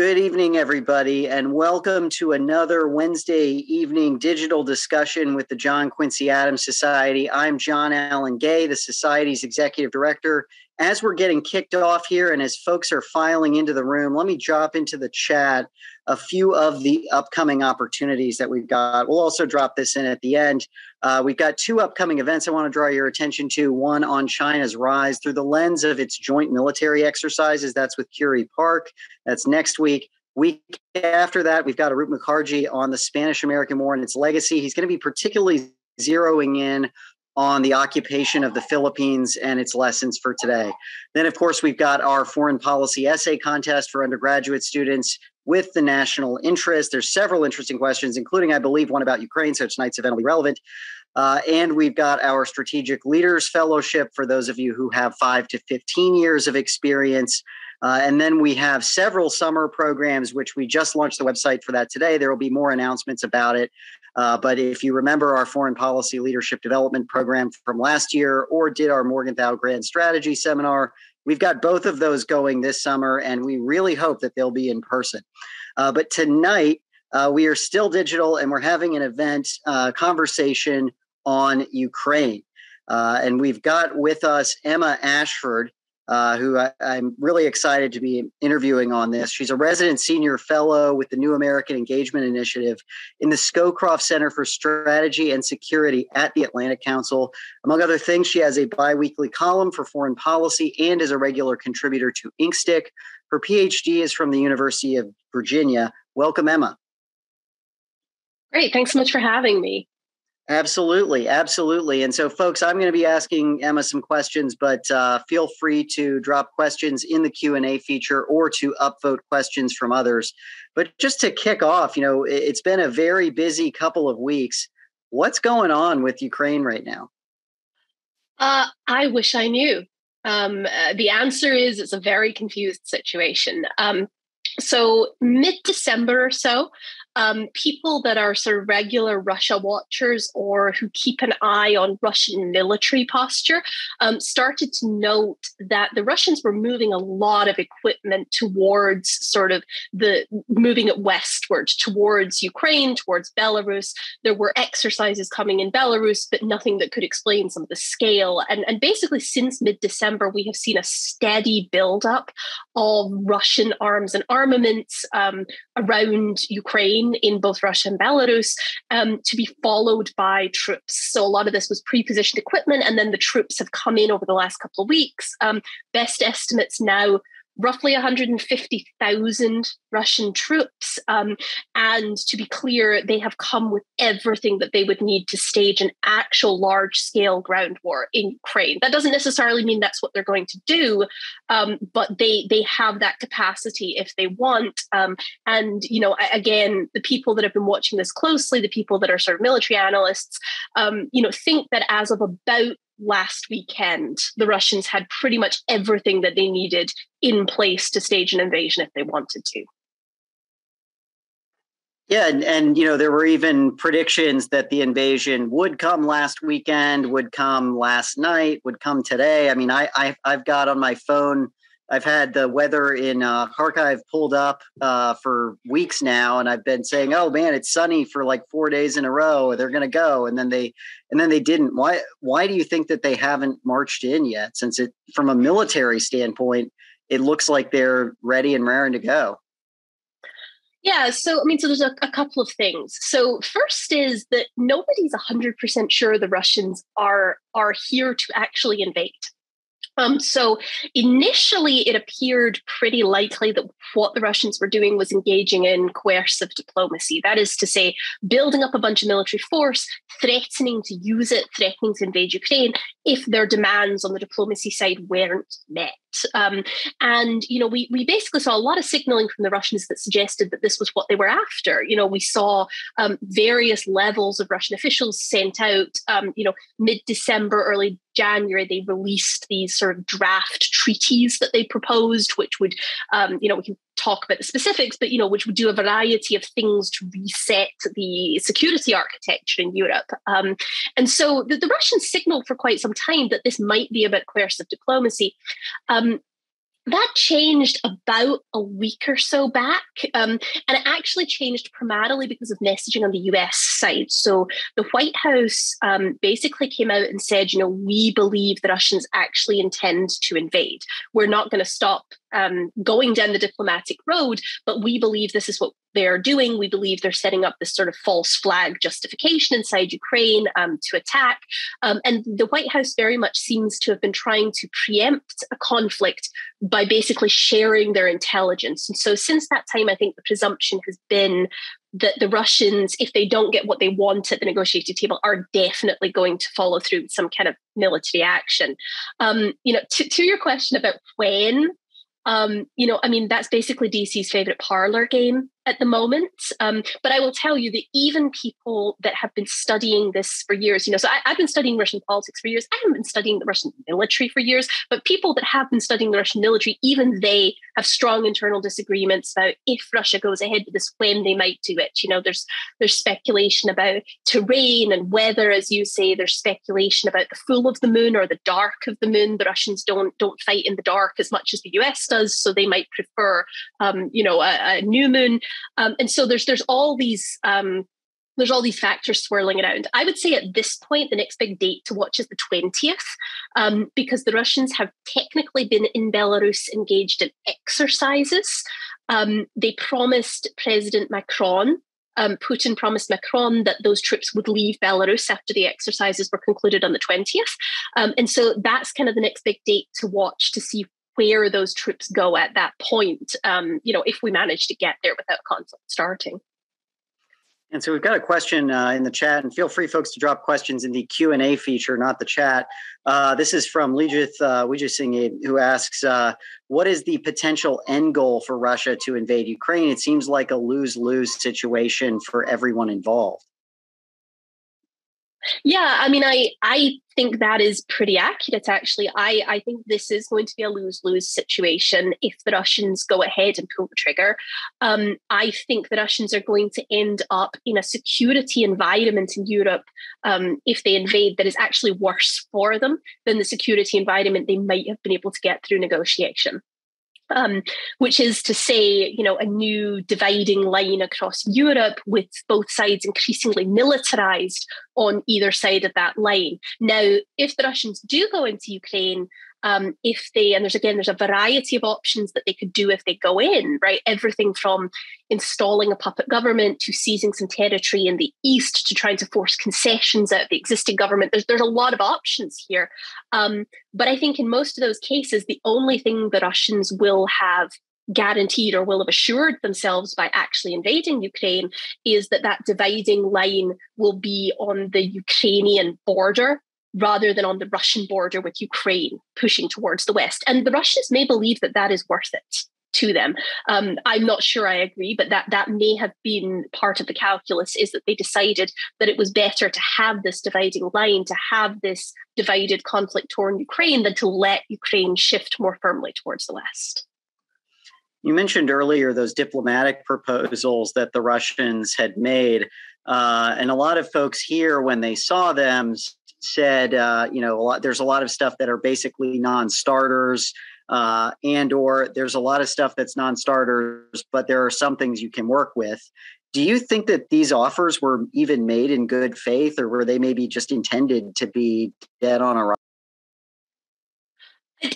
Good evening, everybody, and welcome to another Wednesday evening digital discussion with the John Quincy Adams Society. I'm John Allen Gay, the Society's Executive Director. As we're getting kicked off here and as folks are filing into the room, let me drop into the chat a few of the upcoming opportunities that we've got. We'll also drop this in at the end. We've got two upcoming events I want to draw your attention to. One on China's rise through the lens of its joint military exercises. That's with Curie Park. That's next week. Week after that, we've got Arup Mukherjee on the Spanish-American War and its legacy. He's going to be particularly zeroing in on the occupation of the Philippines and its lessons for today. Then, of course, we've got our foreign policy essay contest for undergraduate students with the national interest. There's several interesting questions, including, I believe, one about Ukraine, so tonight's event will be relevant. And we've got our Strategic Leaders Fellowship for those of you who have 5 to 15 years of experience. And then we have several summer programs, which we just launched the website for that today. There will be more announcements about it. But if you remember our foreign policy leadership development program from last year or did our Morgenthau Grand Strategy Seminar, we've got both of those going this summer, and we really hope that they'll be in person. But tonight, we are still digital, and we're having an event conversation on Ukraine. And we've got with us Emma Ashford, who I'm really excited to be interviewing on this. She's a resident senior fellow with the New American Engagement Initiative in the Scowcroft Center for Strategy and Security at the Atlantic Council. Among other things, she has a biweekly column for foreign policy and is a regular contributor to Inkstick. Her PhD is from the University of Virginia. Welcome, Emma. Great. Thanks so much for having me. Absolutely. Absolutely. And so, folks, I'm going to be asking Emma some questions, but feel free to drop questions in the Q&A feature or to upvote questions from others. But just to kick off, it's been a very busy couple of weeks. What's going on with Ukraine right now? I wish I knew. The answer is it's a very confused situation. So mid-December or so, people that are sort of regular Russia watchers or who keep an eye on Russian military posture started to note that the Russians were moving a lot of equipment towards moving it westward, towards Ukraine, towards Belarus. There were exercises coming in Belarus, but nothing that could explain some of the scale. And basically since mid-December, we have seen a steady buildup of Russian arms and armaments around Ukraine in both Russia and Belarus to be followed by troops. So a lot of this was pre-positioned equipment, and then the troops have come in over the last couple of weeks. Best estimates now, roughly 150,000 Russian troops. And to be clear, they have come with everything that they would need to stage an actual large-scale ground war in Ukraine. That doesn't necessarily mean that's what they're going to do, but they have that capacity if they want. And, again, the people that have been watching this closely, the people that are sort of military analysts, think that as of about last weekend, the Russians had pretty much everything that they needed in place to stage an invasion if they wanted to. Yeah, and there were even predictions that the invasion would come last weekend, would come last night, would come today. I mean, I've got on my phone, I've had the weather in Kharkiv pulled up for weeks now, and I've been saying, "Oh man, it's sunny for like 4 days in a row. They're going to go," and then they didn't. Why do you think that they haven't marched in yet? Since from a military standpoint, it looks like they're ready and raring to go. Yeah, so there's a couple of things. So first is that nobody's 100% sure the Russians are here to actually invade. So initially, it appeared pretty likely that what the Russians were doing was engaging in coercive diplomacy. That is to say, building up a bunch of military force, threatening to use it, threatening to invade Ukraine if their demands on the diplomacy side weren't met. We basically saw a lot of signaling from the Russians that suggested that this was what they were after. We saw various levels of Russian officials sent out, mid-December, early January, they released these sort of draft treaties that they proposed, which would, we can talk about the specifics, but, which would do a variety of things to reset the security architecture in Europe. And so the Russians signaled for quite some time that this might be about coercive diplomacy. That changed about a week or so back. And it actually changed primarily because of messaging on the US side. So the White House basically came out and said, we believe the Russians actually intend to invade. We're not going to stop going down the diplomatic road, but we believe this is what they're doing. We believe they're setting up this sort of false flag justification inside Ukraine to attack. And the White House very much seems to have been trying to preempt a conflict by basically sharing their intelligence. And so since that time, I think the presumption has been that the Russians, if they don't get what they want at the negotiated table, are definitely going to follow through with some kind of military action. To your question about when, that's basically DC's favorite parlor game at the moment. But I will tell you that even people that have been studying this for years, so I've been studying Russian politics for years. I haven't been studying the Russian military for years, but people that have been studying the Russian military, even they have strong internal disagreements about if Russia goes ahead with this, when they might do it. There's speculation about terrain and weather, as you say. There's speculation about the full of the moon or the dark of the moon. The Russians don't fight in the dark as much as the US does, so they might prefer, a new moon. And so there's all these factors swirling around. I would say at this point, the next big date to watch is the 20th, because the Russians have technically been in Belarus engaged in exercises. They promised President Macron, Putin promised Macron that those troops would leave Belarus after the exercises were concluded on the 20th. And so that's kind of the next big date to watch to see where those troops go at that point, if we manage to get there without conflict starting. And so we've got a question in the chat, and feel free, folks, to drop questions in the Q&A feature, not the chat. This is from Wijit Singh, who asks, what is the potential end goal for Russia to invade Ukraine? It seems like a lose-lose situation for everyone involved. Yeah, I think that is pretty accurate, actually. I think this is going to be a lose-lose situation if the Russians go ahead and pull the trigger. I think the Russians are going to end up in a security environment in Europe if they invade that is actually worse for them than the security environment they might have been able to get through negotiation. Which is to say, a new dividing line across Europe with both sides increasingly militarized on either side of that line. Now, if the Russians do go into Ukraine, there's a variety of options that they could do if they go in, right? Everything from installing a puppet government to seizing some territory in the east to trying to force concessions out of the existing government. There's a lot of options here. But I think in most of those cases, the only thing the Russians will have guaranteed or will have assured themselves by actually invading Ukraine is that dividing line will be on the Ukrainian border rather than on the Russian border with Ukraine pushing towards the west. And the Russians may believe that is worth it to them. I'm not sure I agree, but that may have been part of the calculus, is that they decided that it was better to have this dividing line, to have this divided, conflict-torn Ukraine, than to let Ukraine shift more firmly towards the west. You mentioned earlier those diplomatic proposals that the Russians had made, and a lot of folks here, when they saw them, said, there's a lot of stuff that are basically non-starters, or there's a lot of stuff that's non-starters, but there are some things you can work with. Do you think that these offers were even made in good faith, or were they maybe just intended to be dead on arrival?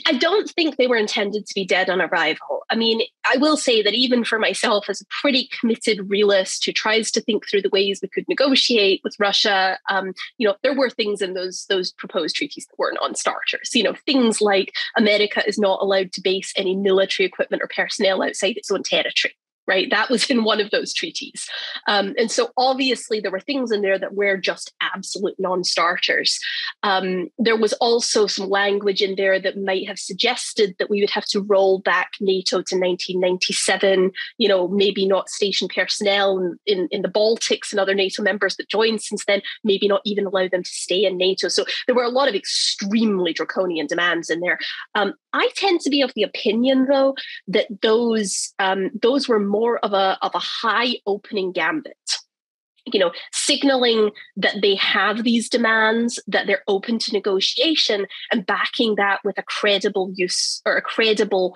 I don't think they were intended to be dead on arrival. I will say that even for myself, as a pretty committed realist who tries to think through the ways we could negotiate with Russia, there were things in those proposed treaties that were non-starters. Things like America is not allowed to base any military equipment or personnel outside its own territory. Right, that was in one of those treaties. And so obviously there were things in there that were just absolute non-starters. There was also some language in there that might have suggested that we would have to roll back NATO to 1997, maybe not station personnel in the Baltics and other NATO members that joined since then, ame not even allow them to stay in NATO. So there were a lot of extremely draconian demands in there. I tend to be of the opinion, though, that those were more of a high opening gambit, signaling that they have these demands, that they're open to negotiation, and backing that with a credible use or a credible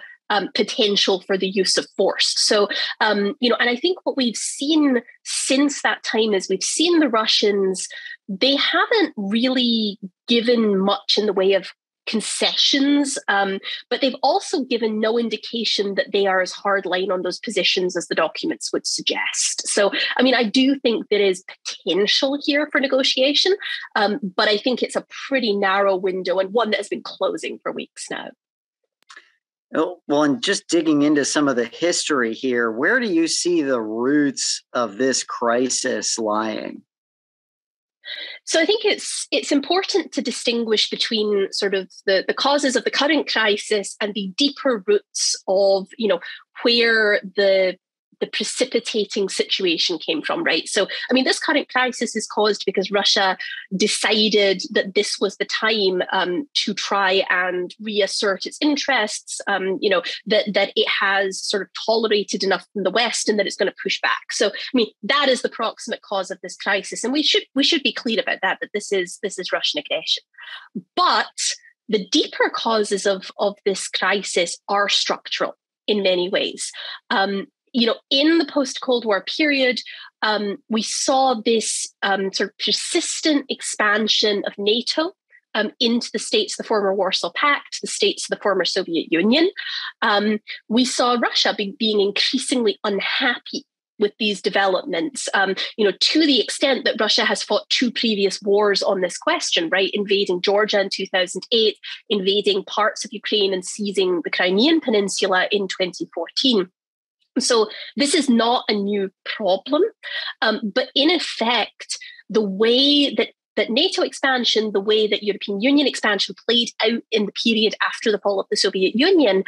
potential for the use of force. So, and I think what we've seen since that time is we've seen the Russians, they haven't really given much in the way of concessions, but they've also given no indication that they are as hardline on those positions as the documents would suggest. So, I do think there is potential here for negotiation, but I think it's a pretty narrow window and one that has been closing for weeks now. Well, and just digging into some of the history here, where do you see the roots of this crisis lying? So I think it's important to distinguish between sort of the causes of the current crisis and the deeper roots of, where the precipitating situation came from, right? So, this current crisis is caused because Russia decided that this was the time to try and reassert its interests, that it has sort of tolerated enough from the West and that it's going to push back. So, that is the proximate cause of this crisis. And we should be clear about that this is Russian aggression. But the deeper causes of this crisis are structural in many ways. In the post-Cold War period, we saw this sort of persistent expansion of NATO into the states of the former Warsaw Pact, the states of the former Soviet Union. We saw Russia being increasingly unhappy with these developments, to the extent that Russia has fought 2 previous wars on this question, right? Invading Georgia in 2008, invading parts of Ukraine and seizing the Crimean Peninsula in 2014. So this is not a new problem, but in effect, the way that NATO expansion, the way that European Union expansion played out in the period after the fall of the Soviet Union,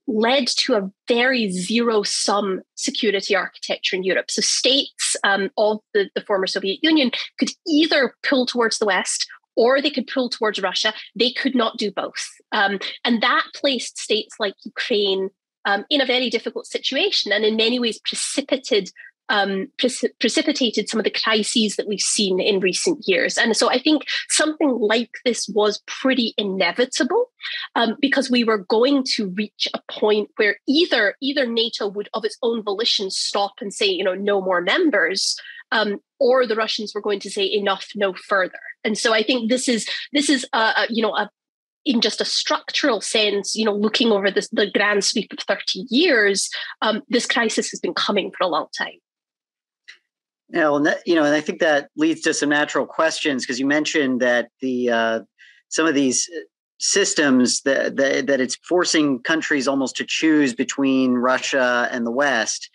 led to a very zero-sum security architecture in Europe. So states of the former Soviet Union could either pull towards the West or they could pull towards Russia. They could not do both. And that placed states like Ukraine in a very difficult situation, and in many ways precipitated some of the crises that we've seen in recent years. And so I think something like this was pretty inevitable, because we were going to reach a point where either NATO would of its own volition stop and say, no more members, or the Russians were going to say enough, no further. And so I think this is in just a structural sense, looking over the grand sweep of 30 years, this crisis has been coming for a long time. Yeah, and I think that leads to some natural questions, because you mentioned that some of these systems that it's forcing countries almost to choose between Russia and the West,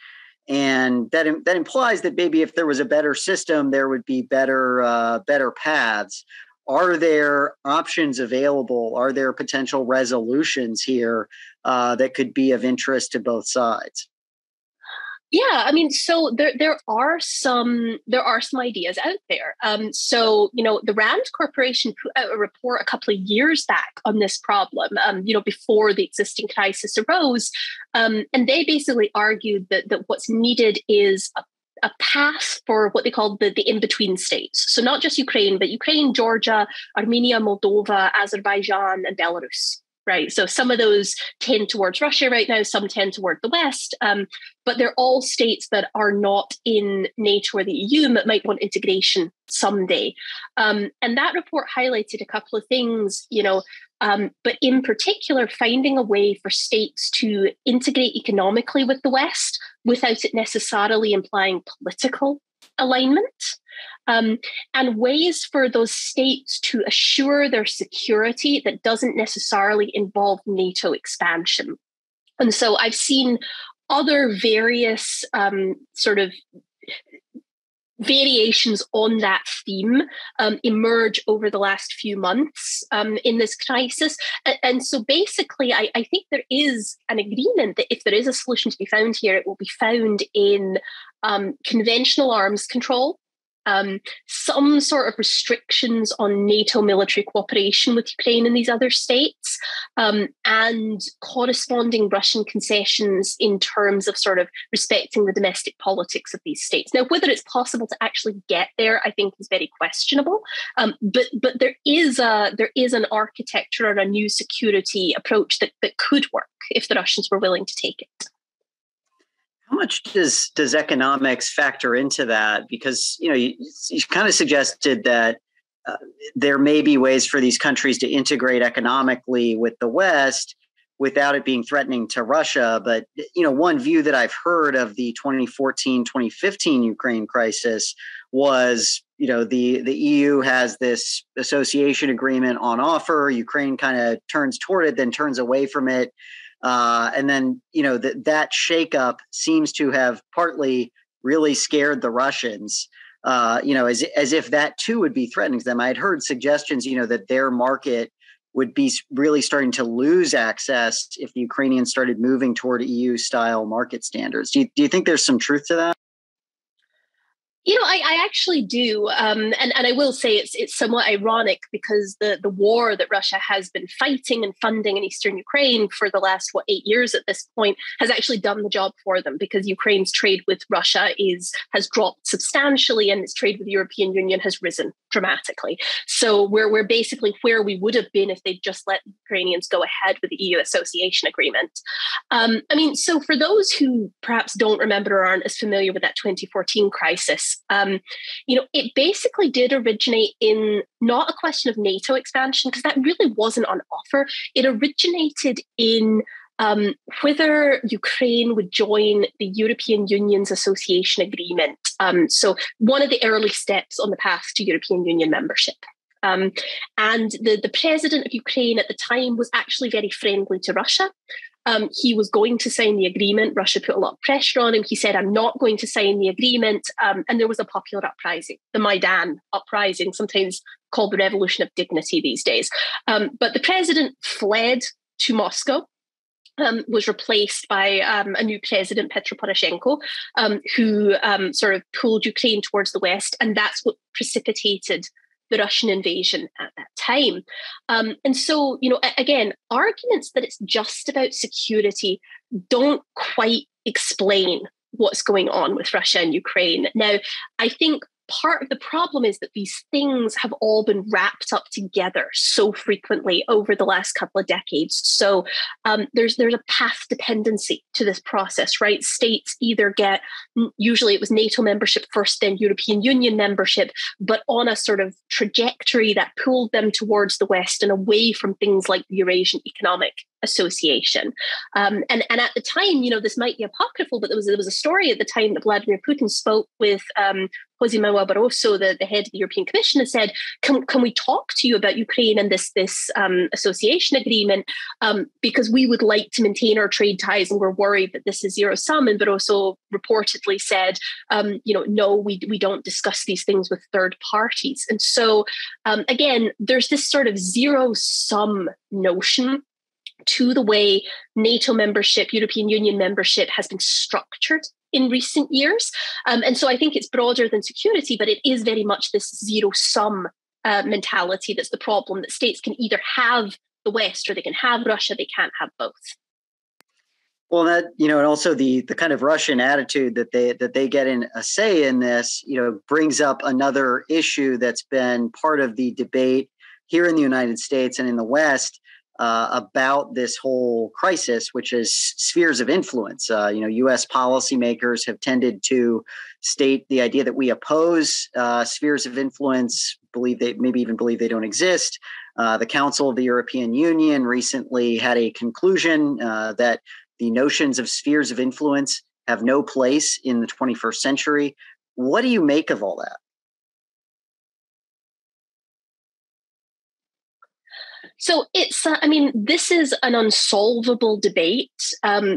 and that implies that maybe if there was a better system, there would be better paths. Are there options available? Are there potential resolutions here that could be of interest to both sides? Yeah, so there are some ideas out there. The Rand Corporation put out a report a couple of years back on this problem, before the existing crisis arose, and they basically argued that what's needed is a path for what they call the in-between states. So not just Ukraine, but Ukraine, Georgia, Armenia, Moldova, Azerbaijan, and Belarus, right? So some of those tend towards Russia right now, some tend toward the West, but they're all states that are not in NATO or the EU but might want integration someday. And that report highlighted a couple of things, but in particular, finding a way for states to integrate economically with the West without it necessarily implying political alignment, and ways for those states to assure their security that doesn't necessarily involve NATO expansion. And so I've seen other various sort of variations on that theme emerge over the last few months in this crisis. And so basically, I think there is an agreement that if there is a solution to be found here, it will be found in conventional arms control some sort of restrictions on NATO military cooperation with Ukraine and these other states, and corresponding Russian concessions in terms of sort of respecting the domestic politics of these states. Now, whether it's possible to actually get there, I think is very questionable. But there is an architecture or a new security approach that could work if the Russians were willing to take it. How much does economics factor into that? Because you kind of suggested that there may be ways for these countries to integrate economically with the West without it being threatening to Russia. But one view that I've heard of the 2014-2015 Ukraine crisis was the EU has this association agreement on offer. Ukraine kind of turns toward it, then turns away from it. And then, that shakeup seems to have partly really scared the Russians, as if that too would be threatening to them. I had heard suggestions, that their market would be really starting to lose access if the Ukrainians started moving toward EU-style market standards. Do you think there's some truth to that? I actually do. And I will say it's somewhat ironic because the war that Russia has been fighting and funding in eastern Ukraine for the last, 8 years at this point has actually done the job for them, because Ukraine's trade with Russia has dropped substantially and its trade with the European Union has risen dramatically. So we're basically where we would have been if they'd just let the Ukrainians go ahead with the EU association agreement. So for those who perhaps don't remember or aren't as familiar with that 2014 crisis, it basically did originate in not a question of NATO expansion, because that really wasn't on offer. It originated in whether Ukraine would join the European Union's association agreement. So one of the early steps on the path to European Union membership. And the president of Ukraine at the time was actually very friendly to Russia. He was going to sign the agreement. Russia put a lot of pressure on him. He said, I'm not going to sign the agreement. And there was a popular uprising, the Maidan uprising, sometimes called the Revolution of Dignity these days. But the president fled to Moscow, was replaced by a new president, Petro Poroshenko, who sort of pulled Ukraine towards the West. And that's what precipitated the Russian invasion at that time. And so, again, arguments that it's just about security don't quite explain what's going on with Russia and Ukraine. Now, I think part of the problem is that these things have all been wrapped up together so frequently over the last couple of decades. So there's a path dependency to this process, right? States either get, usually it was NATO membership first, then European Union membership, but on a sort of trajectory that pulled them towards the West and away from things like the Eurasian Economic Association. And at the time, this might be apocryphal, but there was a story at the time that Vladimir Putin spoke with Jose Manuel Barroso, the head of the European Commission, and said, can we talk to you about Ukraine and this association agreement? Because we would like to maintain our trade ties and we're worried that this is zero sum. And Barroso reportedly said, no, we don't discuss these things with third parties. And so, again, there's this sort of zero sum notion to the way NATO membership, European Union membership has been structured in recent years. And so I think it's broader than security, but it is very much this zero-sum mentality that's the problem, that states can either have the West or they can have Russia, they can't have both. Well, that, and also the kind of Russian attitude that they get in a say in this, brings up another issue that's been part of the debate here in the United States and in the West, about this whole crisis, which is spheres of influence. U.S. policymakers have tended to state the idea that we oppose spheres of influence, believe they don't exist. The Council of the European Union recently had a conclusion that the notions of spheres of influence have no place in the 21st century. What do you make of all that? So I mean, this is an unsolvable debate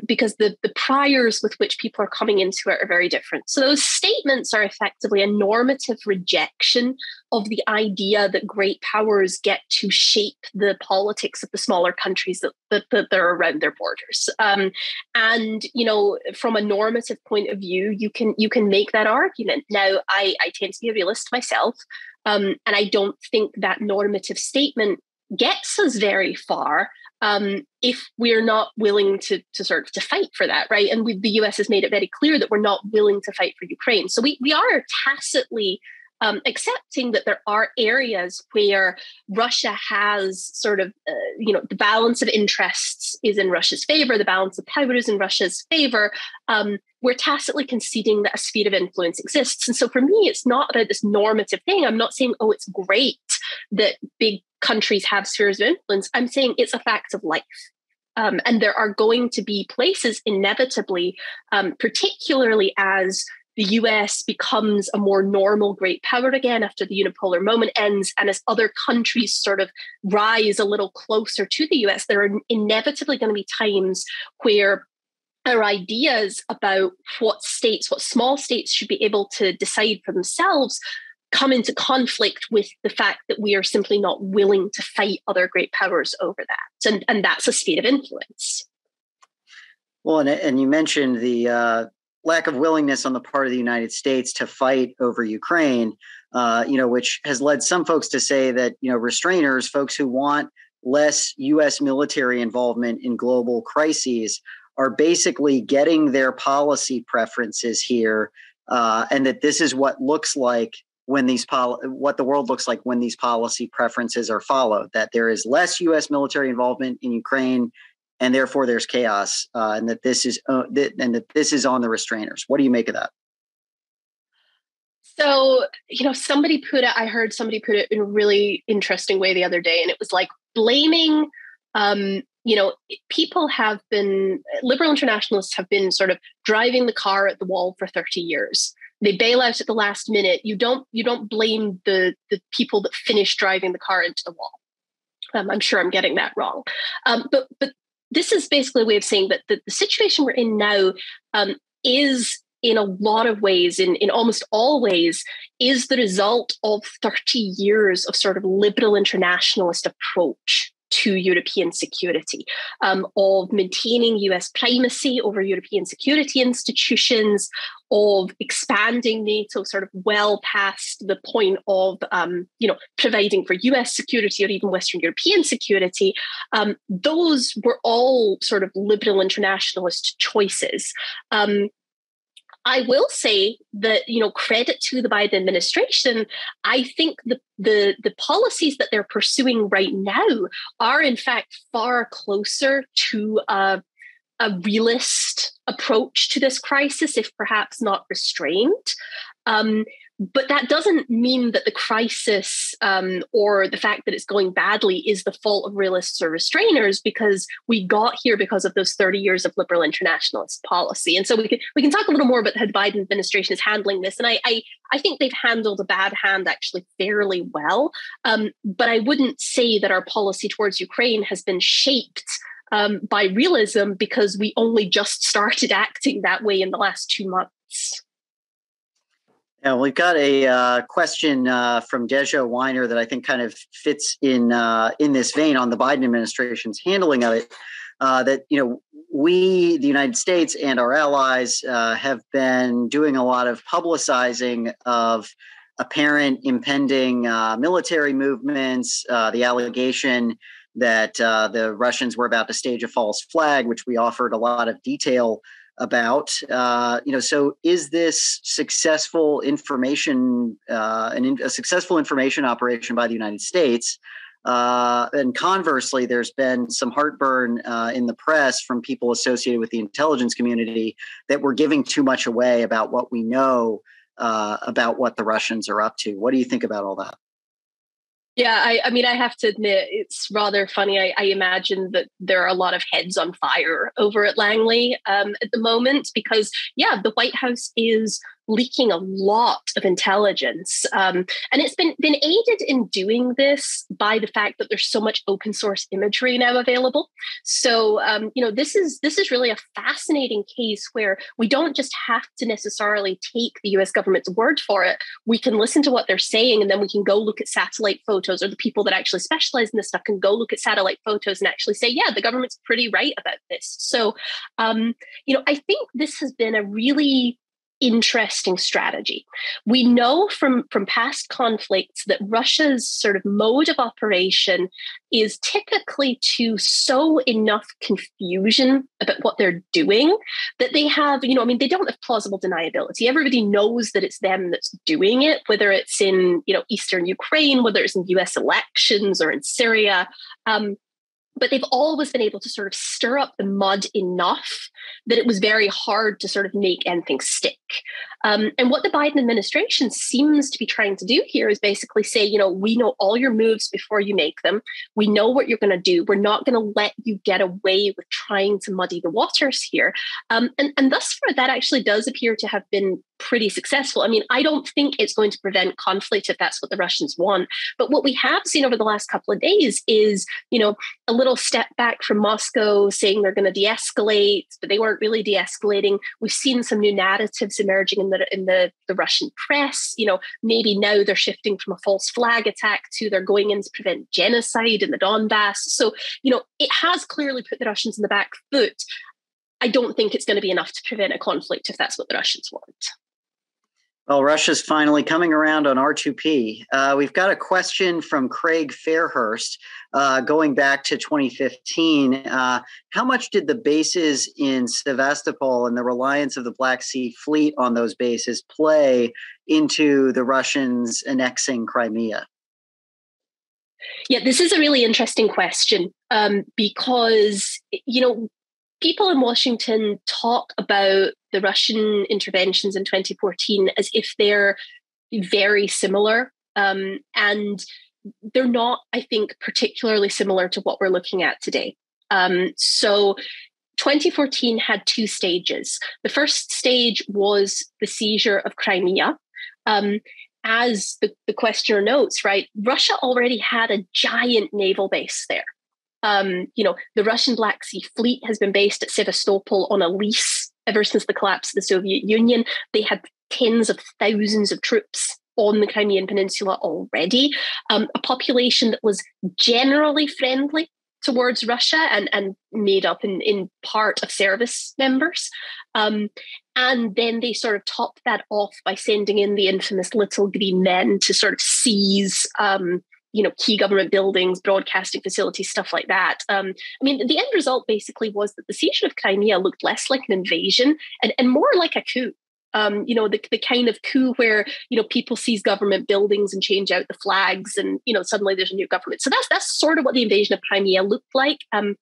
because the priors with which people are coming into it are very different. So those statements are effectively a normative rejection of the idea that great powers get to shape the politics of the smaller countries that are around their borders. And, you know, from a normative point of view, you can make that argument. Now, I tend to be a realist myself, and I don't think that normative statement gets us very far if we're not willing to fight for that, right? And the US has made it very clear that we're not willing to fight for Ukraine. So we are tacitly accepting that there are areas where Russia has the balance of interests is in Russia's favor, the balance of power is in Russia's favor. We're tacitly conceding that a sphere of influence exists. And so for me, it's not about this normative thing. I'm not saying, oh, it's great that big countries have spheres of influence. I'm saying it's a fact of life. And there are going to be places inevitably, particularly as the US becomes a more normal great power again after the unipolar moment ends, and as other countries sort of rise a little closer to the US, there are inevitably going to be times where our ideas about what small states should be able to decide for themselves come into conflict with the fact that we are simply not willing to fight other great powers over that. And that's a sphere of influence. Well, and you mentioned the lack of willingness on the part of the United States to fight over Ukraine, which has led some folks to say that, restrainters, folks who want less U.S. military involvement in global crises, are basically getting their policy preferences here, and that this is what looks like when what the world looks like when these policy preferences are followed, that there is less U.S. military involvement in Ukraine, and therefore there's chaos, and that this is on the restrainters. What do you make of that? So, I heard somebody put it in a really interesting way the other day, and it was like blaming, liberal internationalists have been sort of driving the car at the wall for 30 years. They bail out at the last minute. You don't blame the people that finish driving the car into the wall. I'm sure I'm getting that wrong. But this is basically a way of saying that the situation we're in now is, in a lot of ways, in almost all ways, is the result of 30 years of sort of liberal internationalist approach to European security, of maintaining US primacy over European security institutions, of expanding NATO sort of well past the point of, providing for US security or even Western European security. Those were all sort of liberal internationalist choices. I will say that, credit to the Biden administration, I think the policies that they're pursuing right now are in fact far closer to a realist approach to this crisis, if perhaps not restrained. But that doesn't mean that the crisis or the fact that it's going badly is the fault of realists or restrainers, because we got here because of those 30 years of liberal internationalist policy. And so we can talk a little more about how the Biden administration is handling this. And I think they've handled a bad hand actually fairly well. But I wouldn't say that our policy towards Ukraine has been shaped by realism, because we only just started acting that way in the last 2 months. Yeah, we've got a question from Deja Weiner that I think kind of fits in this vein on the Biden administration's handling of it. That we, the United States and our allies, have been doing a lot of publicizing of apparent impending military movements. The allegation that the Russians were about to stage a false flag, which we offered a lot of detail about. So is this successful information, a successful information operation by the United States? And conversely, there's been some heartburn in the press from people associated with the intelligence community that we're giving too much away about what we know about what the Russians are up to. What do you think about all that? Yeah, I have to admit, it's rather funny. I imagine that there are a lot of heads on fire over at Langley at the moment because, the White House is leaking a lot of intelligence. And it's been aided in doing this by the fact that there's so much open source imagery now available. So, this is really a fascinating case where we don't just have to necessarily take the US government's word for it. We can listen to what they're saying, and then we can go look at satellite photos, or the people that actually specialize in this stuff can go look at satellite photos and actually say, yeah, the government's pretty right about this. So, I think this has been a really interesting strategy. We know from past conflicts that Russia's sort of mode of operation is typically to sow enough confusion about what they're doing that they have, they don't have plausible deniability. Everybody knows that it's them that's doing it, whether it's in, Eastern Ukraine, whether it's in US elections or in Syria. But they've always been able to sort of stir up the mud enough that it was very hard to sort of make anything stick. And what the Biden administration seems to be trying to do here is basically say, we know all your moves before you make them. We know what you're going to do. We're not going to let you get away with trying to muddy the waters here. And thus far, that actually does appear to have been pretty successful. I don't think it's going to prevent conflict if that's what the Russians want. But what we have seen over the last couple of days is, a little step back from Moscow saying they're going to de-escalate, but they weren't really de-escalating. We've seen some new narratives emerging in the Russian press. Maybe now they're shifting from a false flag attack to they're going in to prevent genocide in the Donbass. So, it has clearly put the Russians in the back foot. I don't think it's going to be enough to prevent a conflict if that's what the Russians want. Well, Russia's finally coming around on R2P. We've got a question from Craig Fairhurst going back to 2015. How much did the bases in Sevastopol and the reliance of the Black Sea Fleet on those bases play into the Russians annexing Crimea? Yeah, this is a really interesting question because, people in Washington talk about the Russian interventions in 2014 as if they're very similar. And they're not, I think, particularly similar to what we're looking at today. So 2014 had two stages. The first stage was the seizure of Crimea. As the questioner notes, right, Russia already had a giant naval base there. The Russian Black Sea Fleet has been based at Sevastopol on a lease ever since the collapse of the Soviet Union. They had tens of thousands of troops on the Crimean Peninsula already, a population that was generally friendly towards Russia and made up in part of service members. And then they sort of topped that off by sending in the infamous Little Green Men to sort of seize key government buildings, broadcasting facilities, stuff like that. The end result basically was that the seizure of Crimea looked less like an invasion and more like a coup. The kind of coup where, people seize government buildings and change out the flags and, suddenly there's a new government. So that's sort of what the invasion of Crimea looked like. And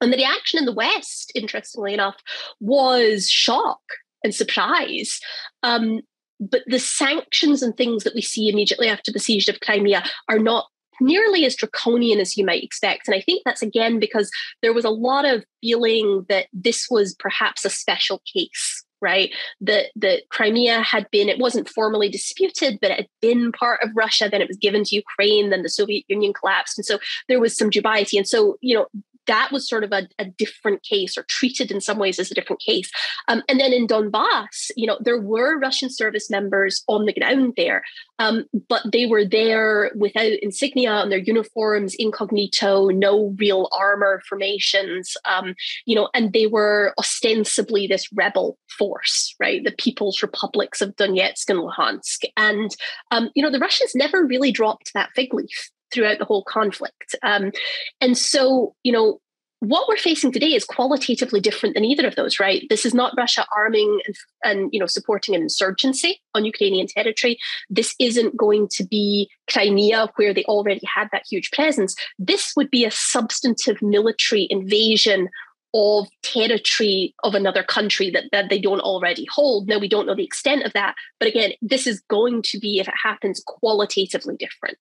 the reaction in the West, interestingly enough, was shock and surprise. But the sanctions and things that we see immediately after the siege of Crimea are not nearly as draconian as you might expect. And I think that's again because there was a lot of feeling that this was perhaps a special case, right? That Crimea had been, it wasn't formally disputed, but it had been part of Russia. Then it was given to Ukraine. Then the Soviet Union collapsed. And so there was some dubiety. And so, that was sort of a different case, or treated in some ways as a different case. And then in Donbass, there were Russian service members on the ground there, but they were there without insignia on their uniforms, incognito, no real armor formations, and they were ostensibly this rebel force, right? The People's Republics of Donetsk and Luhansk. And, the Russians never really dropped that fig leaf throughout the whole conflict. And so, what we're facing today is qualitatively different than either of those, right? This is not Russia arming and supporting an insurgency on Ukrainian territory. This isn't going to be Crimea, where they already had that huge presence. This would be a substantive military invasion of territory of another country that they don't already hold. Now, we don't know the extent of that. But again, this is going to be, if it happens, qualitatively different.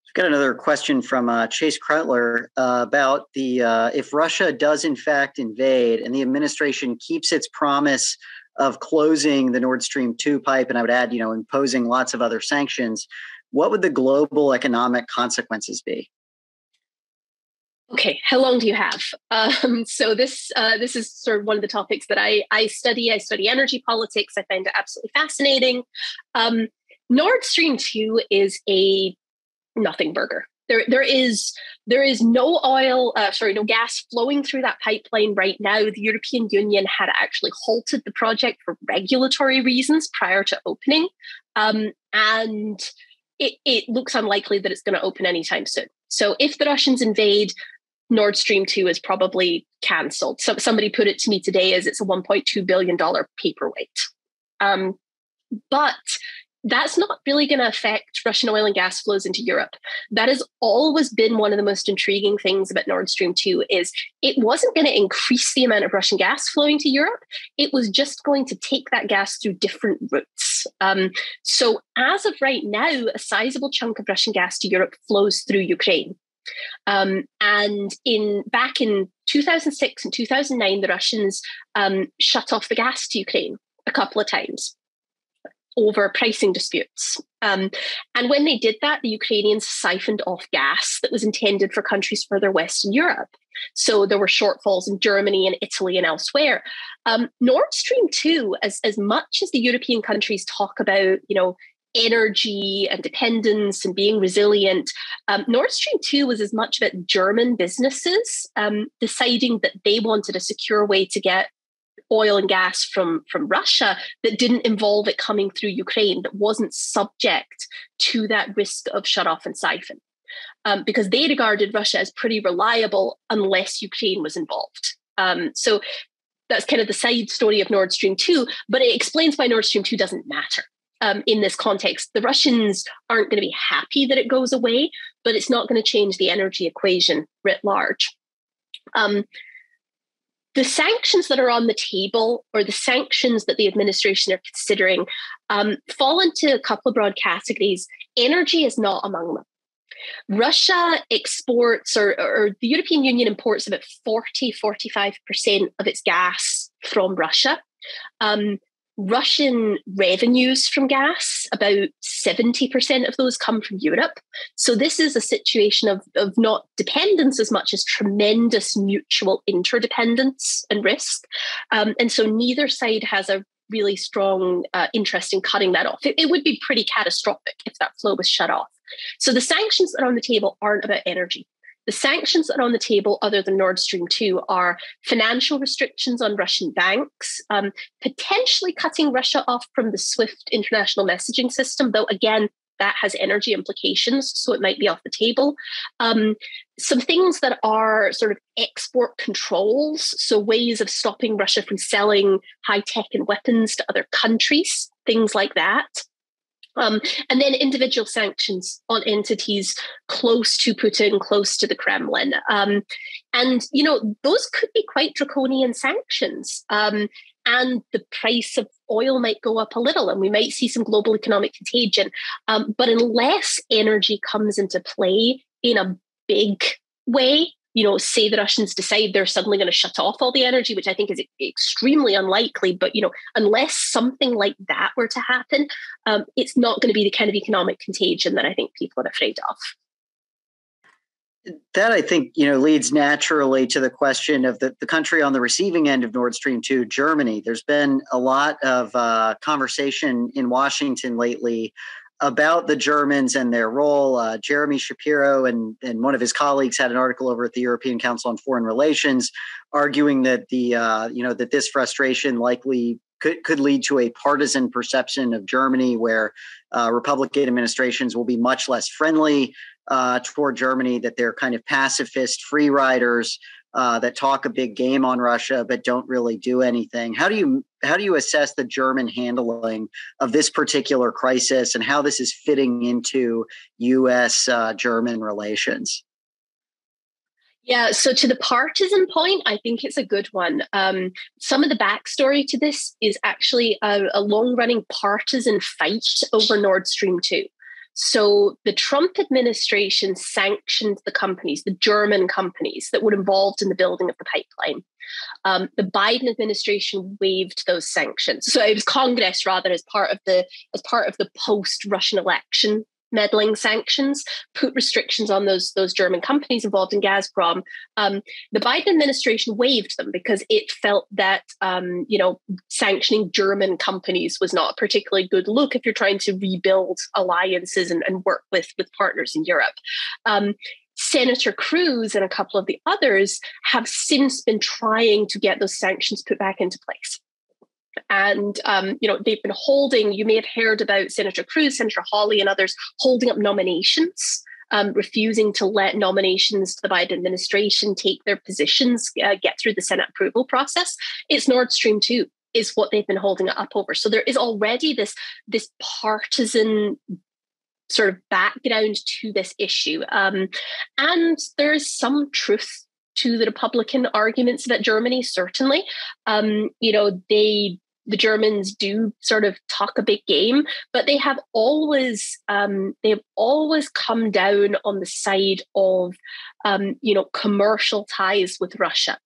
I've got another question from Chase Kreutler about the if Russia does in fact invade and the administration keeps its promise of closing the Nord Stream 2 pipe, and I would add, imposing lots of other sanctions, what would the global economic consequences be? Okay, how long do you have? So this is sort of one of the topics that I study. I study energy politics. I find it absolutely fascinating. Nord Stream 2 is a nothing burger. There is no no gas flowing through that pipeline right now. The European Union had actually halted the project for regulatory reasons prior to opening, and it looks unlikely that it's going to open anytime soon. So if the Russians invade, Nord Stream 2 is probably cancelled. So somebody put it to me today as it's a $1.2 billion paperweight. But that's not really going to affect Russian oil and gas flows into Europe. That has always been one of the most intriguing things about Nord Stream 2 is it wasn't going to increase the amount of Russian gas flowing to Europe. It was just going to take that gas through different routes. So as of right now, a sizable chunk of Russian gas to Europe flows through Ukraine. And back in 2006 and 2009, the Russians shut off the gas to Ukraine a couple of times over pricing disputes. And when they did that, the Ukrainians siphoned off gas that was intended for countries further west in Europe. So there were shortfalls in Germany and Italy and elsewhere. Nord Stream 2, as much as the European countries talk about, energy and dependence and being resilient, Nord Stream 2 was as much about German businesses deciding that they wanted a secure way to get oil and gas from Russia that didn't involve it coming through Ukraine, that wasn't subject to that risk of shut off and siphon, because they regarded Russia as pretty reliable unless Ukraine was involved. So that's kind of the side story of Nord Stream 2, but it explains why Nord Stream 2 doesn't matter. In this context, the Russians aren't going to be happy that it goes away, but it's not going to change the energy equation writ large. The sanctions that are on the table, or the sanctions that the administration are considering, fall into a couple of broad categories. Energy is not among them. Russia exports, or the European Union imports about 45% of its gas from Russia. Russian revenues from gas, about 70% of those come from Europe. So this is a situation of not dependence as much as tremendous mutual interdependence and risk. And so neither side has a really strong interest in cutting that off. It would be pretty catastrophic if that flow was shut off. So the sanctions that are on the table aren't about energy. The sanctions that are on the table, other than Nord Stream 2, are financial restrictions on Russian banks, potentially cutting Russia off from the SWIFT international messaging system, though, again, that has energy implications, so it might be off the table. Some things that are sort of export controls, so ways of stopping Russia from selling high-tech and weapons to other countries, things like that. And then individual sanctions on entities close to Putin, close to the Kremlin. And, those could be quite draconian sanctions. And the price of oil might go up a little, and we might see some global economic contagion. But unless energy comes into play in a big way, say the Russians decide they're suddenly going to shut off all the energy, which I think is extremely unlikely. But, unless something like that were to happen, it's not going to be the kind of economic contagion that I think people are afraid of. That, I think, leads naturally to the question of the country on the receiving end of Nord Stream 2, Germany. There's been a lot of conversation in Washington lately about the Germans and their role. Jeremy Shapiro and one of his colleagues had an article over at the European Council on Foreign Relations arguing that that this frustration likely could lead to a partisan perception of Germany, where Republican administrations will be much less friendly toward Germany, that they're kind of pacifist free riders that talk a big game on Russia but don't really do anything. How do you assess the German handling of this particular crisis and how this is fitting into U.S.-German relations? Yeah, so to the partisan point, I think it's a good one. Some of the backstory to this is actually a long-running partisan fight over Nord Stream 2. So the Trump administration sanctioned the companies, the German companies that were involved in the building of the pipeline. The Biden administration waived those sanctions. So it was Congress, rather, as part of the post-Russian election meddling sanctions, put restrictions on those German companies involved in Gazprom. The Biden administration waived them because it felt that sanctioning German companies was not a particularly good look if you're trying to rebuild alliances and work with partners in Europe. Senator Cruz and a couple of the others have since been trying to get those sanctions put back into place. And, they've been holding, you may have heard about Senator Cruz, Senator Hawley and others holding up nominations, refusing to let nominations to the Biden administration take their positions, get through the Senate approval process. It's Nord Stream 2 is what they've been holding it up over. So there is already this partisan sort of background to this issue. And there's some truth to the Republican arguments about Germany, certainly. The Germans do sort of talk a big game, but they have always come down on the side of commercial ties with Russia.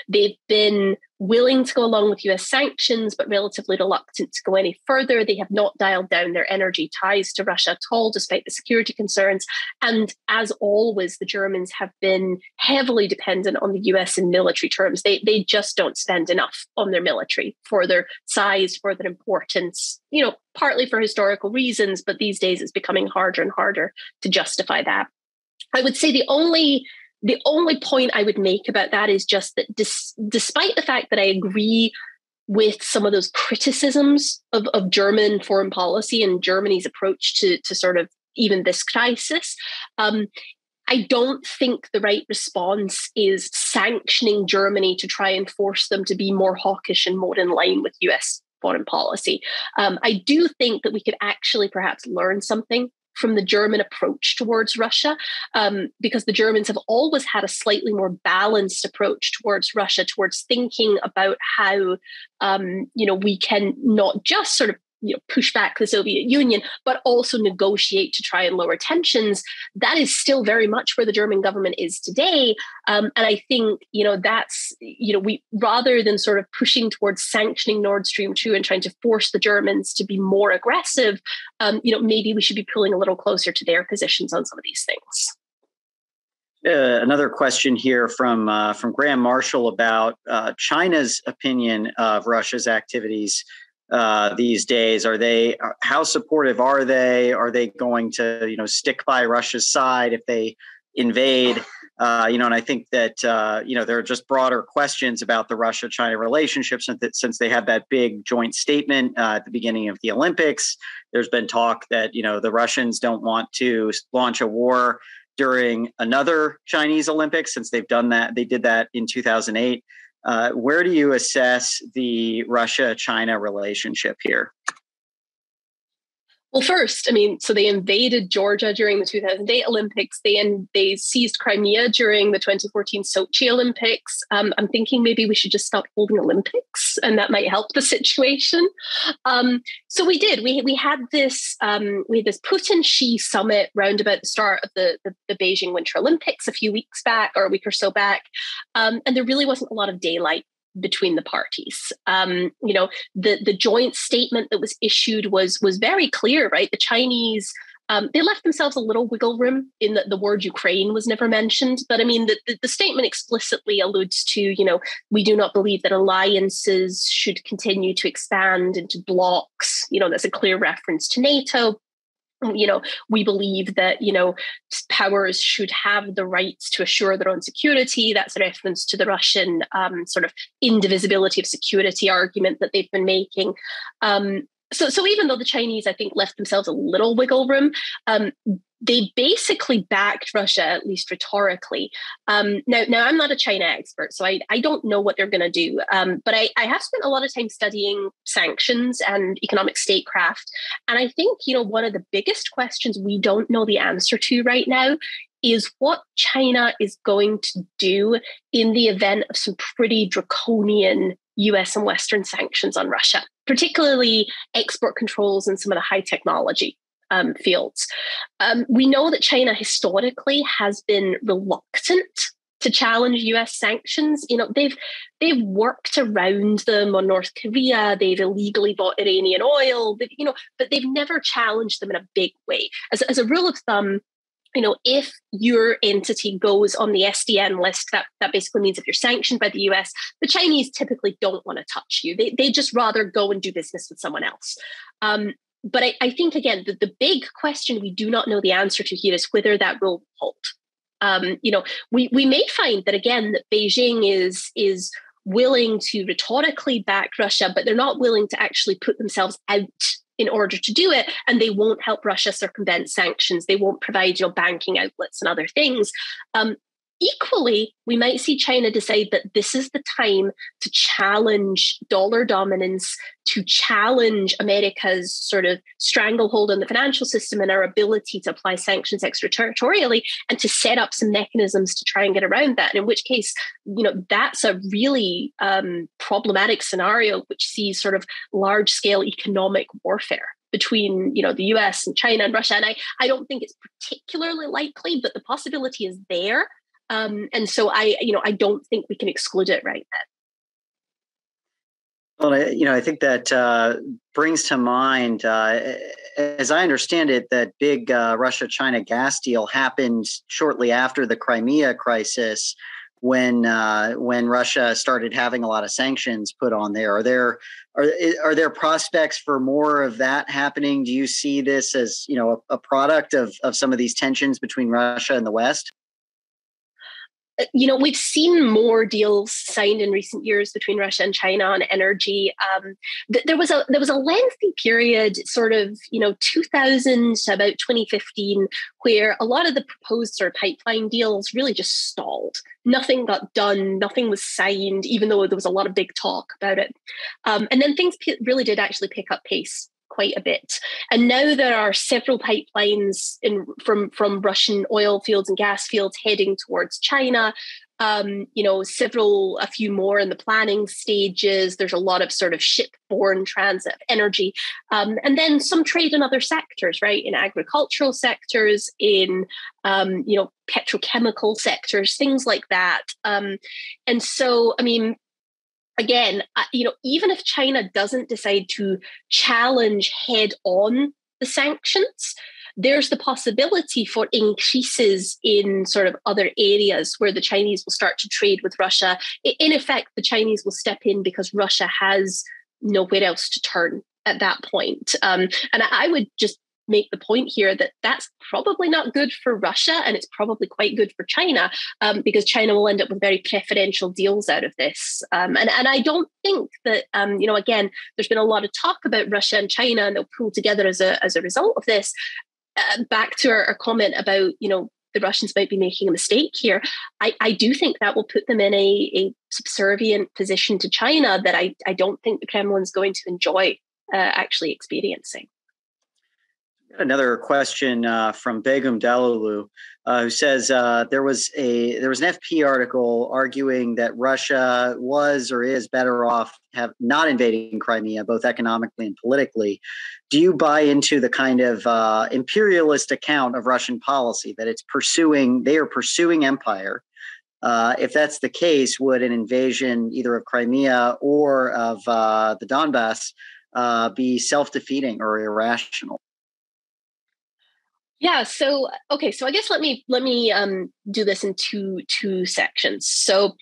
They've been willing to go along with US sanctions, but relatively reluctant to go any further. They have not dialed down their energy ties to Russia at all, despite the security concerns. And as always, the Germans have been heavily dependent on the US in military terms. They just don't spend enough on their military for their size, for their importance, partly for historical reasons, but these days it's becoming harder and harder to justify that. I would say the only point I would make about that is just that despite the fact that I agree with some of those criticisms of German foreign policy and Germany's approach to sort of even this crisis, I don't think the right response is sanctioning Germany to try and force them to be more hawkish and more in line with US foreign policy. I do think that we could actually perhaps learn something from the German approach towards Russia, because the Germans have always had a slightly more balanced approach towards Russia, towards thinking about how, we can not just sort of push back the Soviet Union, but also negotiate to try and lower tensions. That is still very much where the German government is today. And I think, that's, we rather than sort of pushing towards sanctioning Nord Stream 2 and trying to force the Germans to be more aggressive, maybe we should be pulling a little closer to their positions on some of these things. Another question here from Graham Marshall about China's opinion of Russia's activities these days. How supportive are they? Are they going to, stick by Russia's side if they invade? And I think that, there are just broader questions about the Russia-China relationship since they had that big joint statement at the beginning of the Olympics. There's been talk that, the Russians don't want to launch a war during another Chinese Olympics since they've done that. They did that in 2008. Where do you assess the Russia-China relationship here? Well, first, so they invaded Georgia during the 2008 Olympics. They seized Crimea during the 2014 Sochi Olympics. I'm thinking maybe we should just stop holding Olympics, and that might help the situation. So we did. We had this Putin-Xi summit round about the start of the Beijing Winter Olympics a week or so back, and there really wasn't a lot of daylight between the parties. The joint statement that was issued was very clear, right? The Chinese, they left themselves a little wiggle room in that the word Ukraine was never mentioned. But the statement explicitly alludes to, we do not believe that alliances should continue to expand into blocs. That's a clear reference to NATO. We believe that, powers should have the rights to assure their own security. That's a reference to the Russian sort of indivisibility of security argument that they've been making. So even though the Chinese, I think, left themselves a little wiggle room, they basically backed Russia, at least rhetorically. Now I'm not a China expert, so I don't know what they're going to do. But I have spent a lot of time studying sanctions and economic statecraft. And I think, one of the biggest questions we don't know the answer to right now is what China is going to do in the event of some pretty draconian US and Western sanctions on Russia, particularly export controls and some of the high technology fields. We know that China historically has been reluctant to challenge US sanctions. They've worked around them on North Korea. They've illegally bought Iranian oil, but they've never challenged them in a big way. As a rule of thumb, if your entity goes on the SDN list, that basically means if you're sanctioned by the US, the Chinese typically don't want to touch you. They just rather go and do business with someone else. But I think, again, the big question we do not know the answer to here is whether that will hold. We may find that, again, that Beijing is willing to rhetorically back Russia, but they're not willing to actually put themselves out in order to do it, and they won't help Russia circumvent sanctions. They won't provide banking outlets and other things. Equally, we might see China decide that this is the time to challenge dollar dominance, to challenge America's sort of stranglehold on the financial system and our ability to apply sanctions extraterritorially, and to set up some mechanisms to try and get around that. And in which case, that's a really problematic scenario, which sees sort of large-scale economic warfare between the US and China and Russia. And I don't think it's particularly likely, but the possibility is there. And so I don't think we can exclude it right now. Well, I think that brings to mind, as I understand it, that big Russia-China gas deal happened shortly after the Crimea crisis, when Russia started having a lot of sanctions put on there. Are there prospects for more of that happening? Do you see this as a product of some of these tensions between Russia and the West? We've seen more deals signed in recent years between Russia and China on energy. There was a lengthy period, sort of 2000 to about 2015, where a lot of the proposed sort of pipeline deals really just stalled. Nothing got done. Nothing was signed, even though there was a lot of big talk about it. And then things really did actually pick up pace quite a bit. And now there are several pipelines from Russian oil fields and gas fields heading towards China. A few more in the planning stages. There's a lot of sort of shipborne transit of energy. And then some trade in other sectors, right? In agricultural sectors, in, petrochemical sectors, things like that. And so, again, even if China doesn't decide to challenge head on the sanctions, there's the possibility for increases in sort of other areas where the Chinese will start to trade with Russia. In effect, the Chinese will step in because Russia has nowhere else to turn at that point. And I would just make the point here that that's probably not good for Russia, and it's probably quite good for China, because China will end up with very preferential deals out of this. And I don't think that, again, there's been a lot of talk about Russia and China, and they'll pull together as a result of this. Back to our comment about, the Russians might be making a mistake here. I do think that will put them in a subservient position to China that I don't think the Kremlin's going to enjoy actually experiencing. Another question from Begum Dalulu, who says there was an FP article arguing that Russia was or is better off not invading Crimea, both economically and politically. Do you buy into the kind of imperialist account of Russian policy that they are pursuing empire? If that's the case, would an invasion either of Crimea or of the Donbass be self-defeating or irrational? Yeah. So I guess let me do this in two sections. So,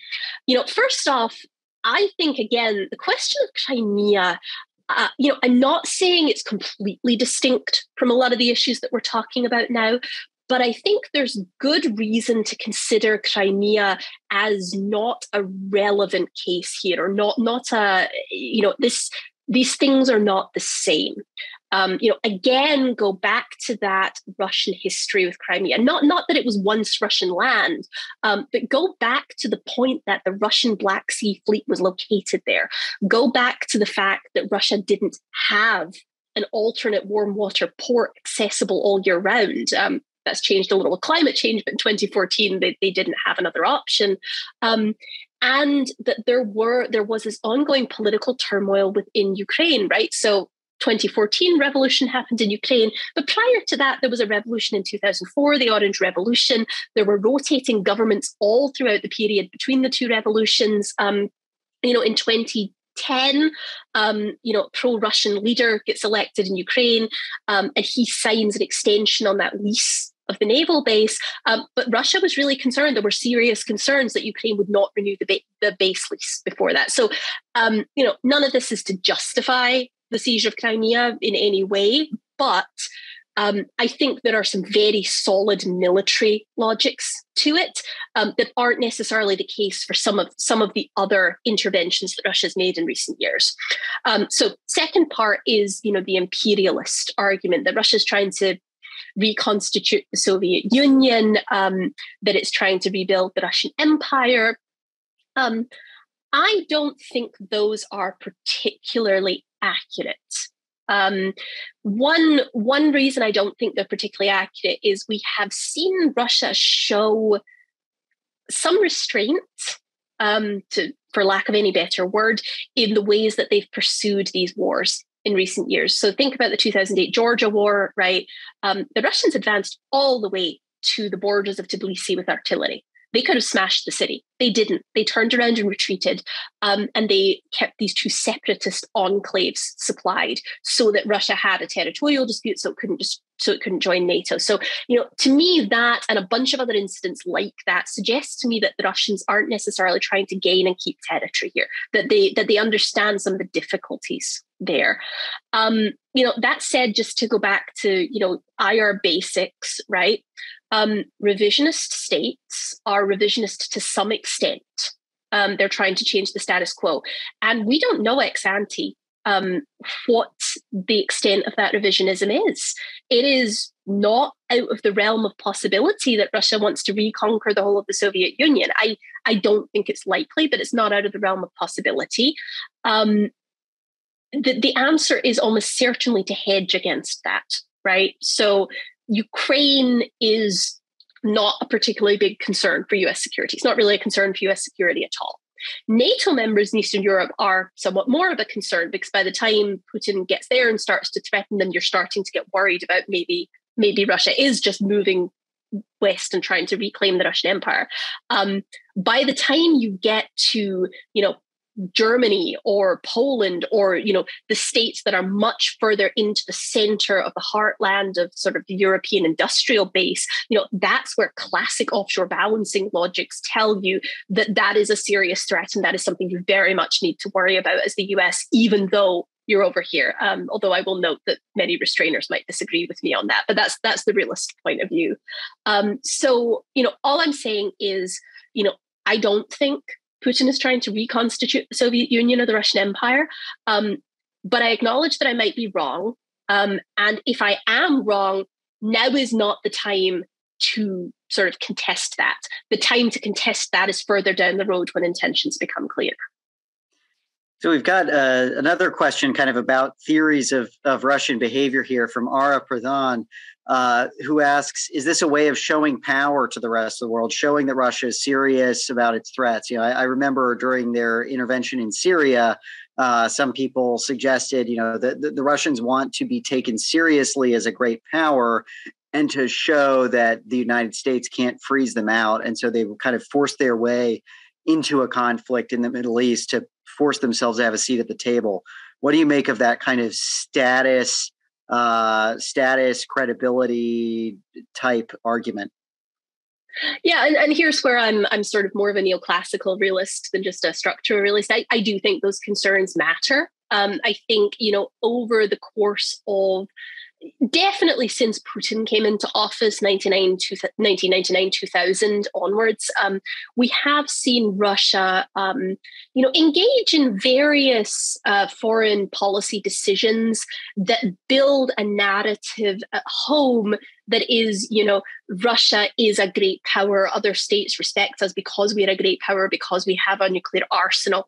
first off, I think, again, the question of Crimea, I'm not saying it's completely distinct from a lot of the issues that we're talking about now, but I think there's good reason to consider Crimea as not a relevant case here, or not a, these things are not the same. Again, go back to that Russian history with Crimea. Not that it was once Russian land, but go back to the point that the Russian Black Sea Fleet was located there. Go back to the fact that Russia didn't have an alternate warm water port accessible all year round. That's changed a little with climate change, but in 2014, they didn't have another option. And that there was this ongoing political turmoil within Ukraine, right? So 2014 revolution happened in Ukraine. But prior to that, there was a revolution in 2004, the Orange Revolution. There were rotating governments all throughout the period between the two revolutions. In 2010, pro-Russian leader gets elected in Ukraine, and he signs an extension on that lease of the naval base. But Russia was really concerned. There were serious concerns that Ukraine would not renew the base lease before that. So, none of this is to justify the siege of Crimea in any way, but I think there are some very solid military logics to it that aren't necessarily the case for some of the other interventions that Russia's made in recent years. So, second part is the imperialist argument that Russia's trying to reconstitute the Soviet Union, that it's trying to rebuild the Russian Empire. I don't think those are particularly accurate. One reason I don't think they're particularly accurate is we have seen Russia show some restraint, for lack of any better word, in the ways that they've pursued these wars in recent years. So think about the 2008 Georgia war, right? The Russians advanced all the way to the borders of Tbilisi with artillery. They could have smashed the city. They didn't. They turned around and retreated, and they kept these two separatist enclaves supplied, so that Russia had a territorial dispute, so it couldn't join NATO. So, to me, that and a bunch of other incidents like that suggests to me that the Russians aren't necessarily trying to gain and keep territory here. That they understand some of the difficulties there. That said, just to go back to IR basics, right? Revisionist states are revisionist to some extent. They're trying to change the status quo. And we don't know ex ante what the extent of that revisionism is. It is not out of the realm of possibility that Russia wants to reconquer the whole of the Soviet Union. I don't think it's likely, but it's not out of the realm of possibility. The answer is almost certainly to hedge against that, right? So Ukraine is not a particularly big concern for US security. It's not really a concern for US security at all. NATO members in Eastern Europe are somewhat more of a concern, because by the time Putin gets there and starts to threaten them, you're starting to get worried about maybe Russia is just moving west and trying to reclaim the Russian Empire. By the time you get to, Germany or Poland or, the states that are much further into the center of the heartland of sort of the European industrial base, that's where classic offshore balancing logics tell you that is a serious threat, and that is something you very much need to worry about as the US, even though you're over here. Although I will note that many restrainers might disagree with me on that, but that's the realist point of view. So, all I'm saying is, I don't think Putin is trying to reconstitute the Soviet Union or the Russian Empire. But I acknowledge that I might be wrong. And if I am wrong, now is not the time to sort of contest that. The time to contest that is further down the road when intentions become clear. So we've got another question kind of about theories of Russian behavior here from Ara Pradhan, who asks, is this a way of showing power to the rest of the world, showing that Russia is serious about its threats? I remember during their intervention in Syria, some people suggested, that the Russians want to be taken seriously as a great power and to show that the United States can't freeze them out. And so they kind of force their way into a conflict in the Middle East to force themselves to have a seat at the table. What do you make of that kind of status credibility type argument? Yeah, and here's where I'm sort of more of a neoclassical realist than just a structural realist. I do think those concerns matter. I think, over the course of definitely since Putin came into office, 1999, 2000 onwards, we have seen Russia, engage in various foreign policy decisions that build a narrative at home that is, Russia is a great power. Other states respect us because we are a great power, because we have a nuclear arsenal.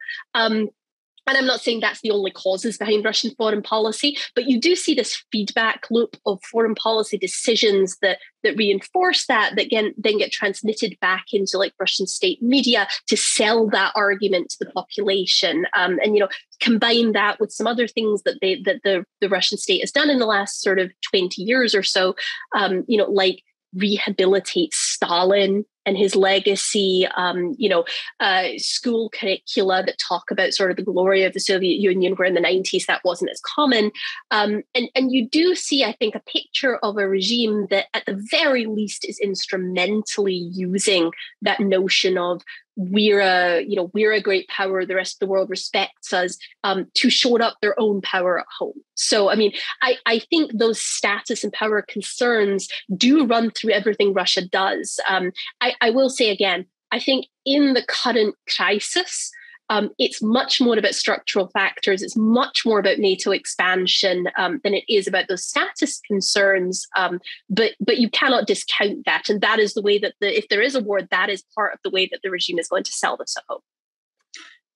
And I'm not saying that's the only causes behind Russian foreign policy, but you do see this feedback loop of foreign policy decisions that reinforce that then get transmitted back into like Russian state media to sell that argument to the population. And combine that with some other things that the Russian state has done in the last sort of 20 years or so, like rehabilitate Stalin and his legacy, school curricula that talk about sort of the glory of the Soviet Union, where in the 90s that wasn't as common. And you do see, I think, a picture of a regime that at the very least is instrumentally using that notion of we're a great power, the rest of the world respects us, to shore up their own power at home. So, I mean, I think those status and power concerns do run through everything Russia does. I will say again, I think in the current crisis, it's much more about structural factors. It's much more about NATO expansion than it is about those status concerns. But you cannot discount that. And that is the way that if there is a war, that is part of the way that the regime is going to sell this at home.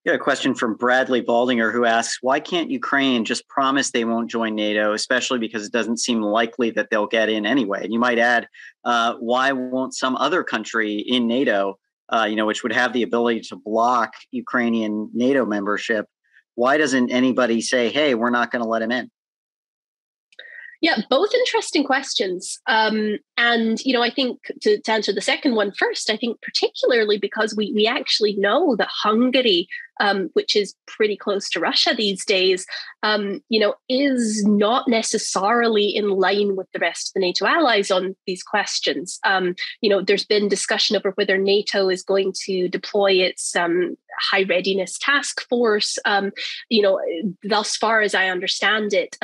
Yeah, a question from Bradley Baldinger, who asks, why can't Ukraine just promise they won't join NATO, especially because it doesn't seem likely that they'll get in anyway? And you might add, why won't some other country in NATO, which would have the ability to block Ukrainian NATO membership, why doesn't anybody say, hey, we're not going to let him in? Yeah, both interesting questions. And, I think to answer the second one first, I think particularly because we actually know that Hungary, which is pretty close to Russia these days, is not necessarily in line with the rest of the NATO allies on these questions. There's been discussion over whether NATO is going to deploy its high readiness task force. Thus far as I understand it,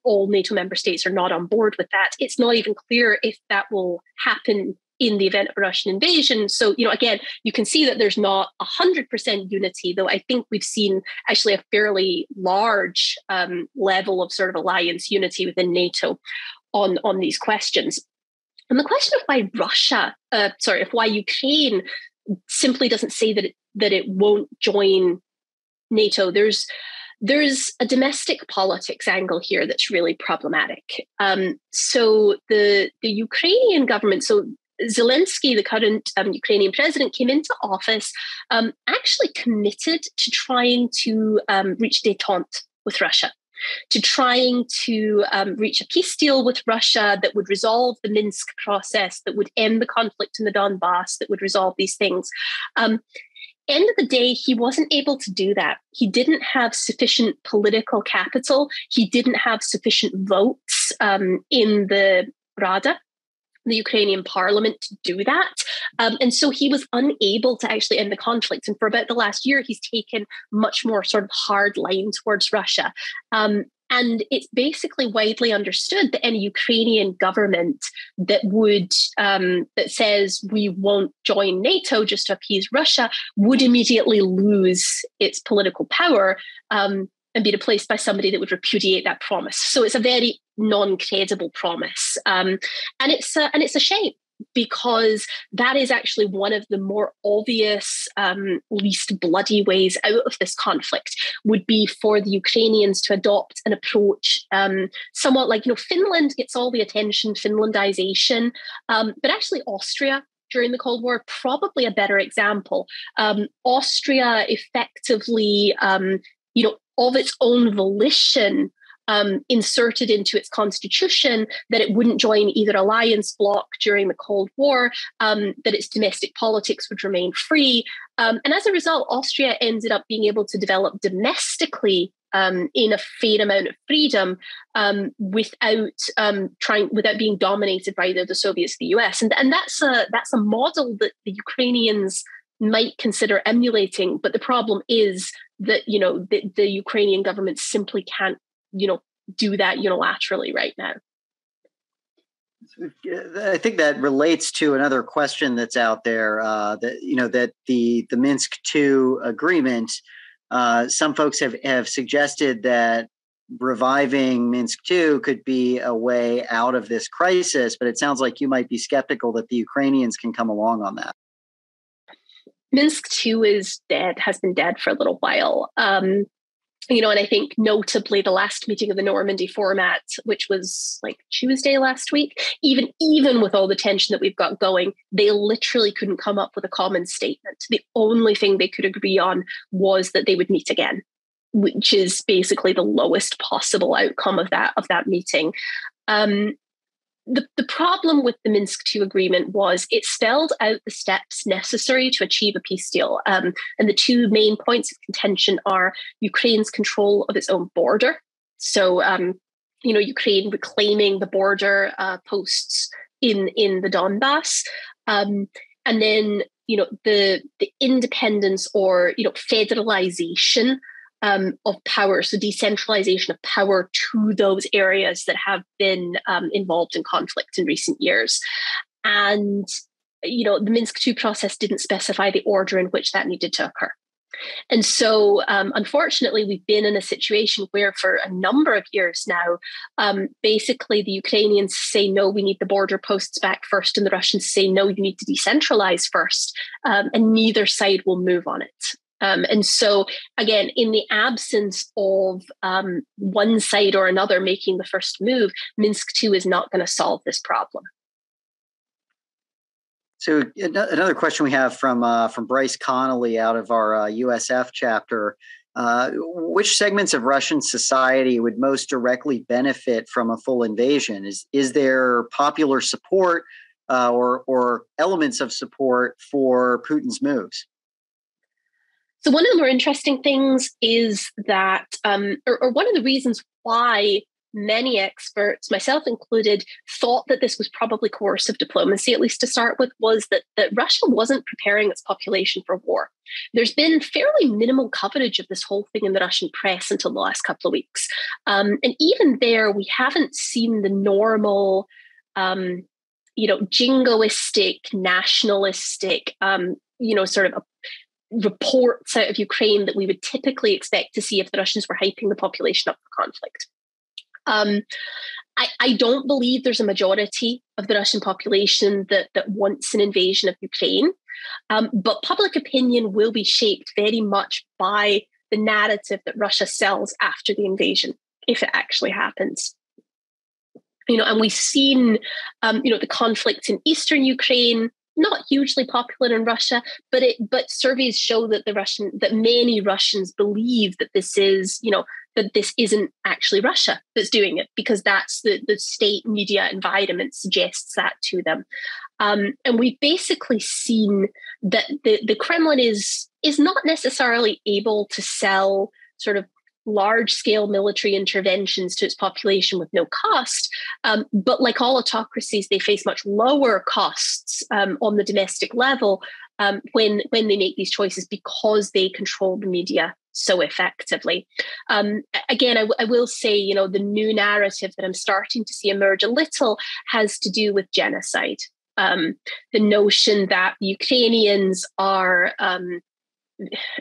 all NATO member states are not on board with that. It's not even clear if that will happen in the event of a Russian invasion. So, again, you can see that there's not 100% unity, though I think we've seen actually a fairly large level of sort of alliance unity within NATO on these questions. And the question of why Ukraine simply doesn't say that it won't join NATO, there's a domestic politics angle here that's really problematic. So the Ukrainian government, so Zelensky, the current Ukrainian president, came into office actually committed to trying to reach détente with Russia, to trying to reach a peace deal with Russia that would resolve the Minsk process, that would end the conflict in the Donbass, that would resolve these things. End of the day, he wasn't able to do that. He didn't have sufficient political capital. He didn't have sufficient votes in the Rada, the Ukrainian parliament, to do that. And so he was unable to actually end the conflict. And for about the last year, he's taken much more sort of hard line towards Russia. And it's basically widely understood that any Ukrainian government that says we won't join NATO just to appease Russia would immediately lose its political power and be replaced by somebody that would repudiate that promise. So it's a very non-credible promise, and it's a shame, because that is actually one of the more obvious, least bloody ways out of this conflict, would be for the Ukrainians to adopt an approach somewhat like, Finland gets all the attention, Finlandization, but actually Austria during the Cold War, probably a better example. Austria effectively, of its own volition, inserted into its constitution that it wouldn't join either alliance bloc during the Cold War, that its domestic politics would remain free. And as a result, Austria ended up being able to develop domestically in a fair amount of freedom without being dominated by either the Soviets or the US. And that's a model that the Ukrainians might consider emulating. But the problem is that, the Ukrainian government simply can't do that unilaterally right now. I think that relates to another question that's out there, that the Minsk II agreement, some folks have suggested that reviving Minsk II could be a way out of this crisis, but it sounds like you might be skeptical that the Ukrainians can come along on that. Minsk II is dead, has been dead for a little while. And I think notably the last meeting of the Normandy format, which was like Tuesday last week, even with all the tension that we've got going, they literally couldn't come up with a common statement. The only thing they could agree on was that they would meet again, which is basically the lowest possible outcome of that meeting. The problem with the Minsk II agreement was it spelled out the steps necessary to achieve a peace deal. And the two main points of contention are Ukraine's control of its own border. So, Ukraine reclaiming the border posts in the Donbass. And then, the independence or, federalization of power, so decentralization of power to those areas that have been involved in conflict in recent years. And, the Minsk II process didn't specify the order in which that needed to occur. And so, unfortunately, we've been in a situation where for a number of years now, basically the Ukrainians say, no, we need the border posts back first, and the Russians say, no, you need to decentralize first, and neither side will move on it. And so, again, in the absence of one side or another making the first move, Minsk II is not going to solve this problem. So another question we have from Bryce Connolly out of our USF chapter. Which segments of Russian society would most directly benefit from a full invasion? Is there popular support or elements of support for Putin's moves? So one of the more interesting things is that, or one of the reasons why many experts, myself included, thought that this was probably coercive diplomacy, at least to start with, was that Russia wasn't preparing its population for war. There's been fairly minimal coverage of this whole thing in the Russian press until the last couple of weeks. And even there, we haven't seen the normal, jingoistic, nationalistic, sort of reports out of Ukraine that we would typically expect to see if the Russians were hyping the population up for conflict. I don't believe there's a majority of the Russian population that wants an invasion of Ukraine, but public opinion will be shaped very much by the narrative that Russia sells after the invasion, if it actually happens. And we've seen, the conflict in eastern Ukraine, not hugely popular in Russia, but surveys show that many Russians believe that this is, that this isn't actually Russia that's doing it, because that's the state media environment suggests that to them. And we've basically seen that the Kremlin is not necessarily able to sell sort of large-scale military interventions to its population with no cost. But like all autocracies, they face much lower costs on the domestic level when they make these choices, because they control the media so effectively. Again, I will say, the new narrative that I'm starting to see emerge a little has to do with genocide. The notion that Ukrainians are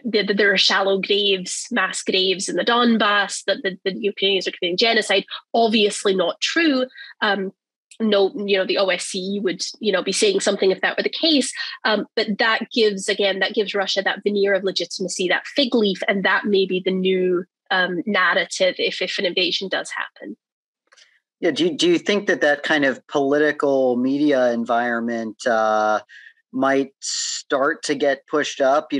that there are shallow graves, mass graves in the Donbass, that the Ukrainians are committing genocide, obviously not true. No, the OSCE would, be saying something if that were the case. But that gives Russia that veneer of legitimacy, that fig leaf, and that may be the new narrative if an invasion does happen. Yeah. Do you think that kind of political media environment might start to get pushed up,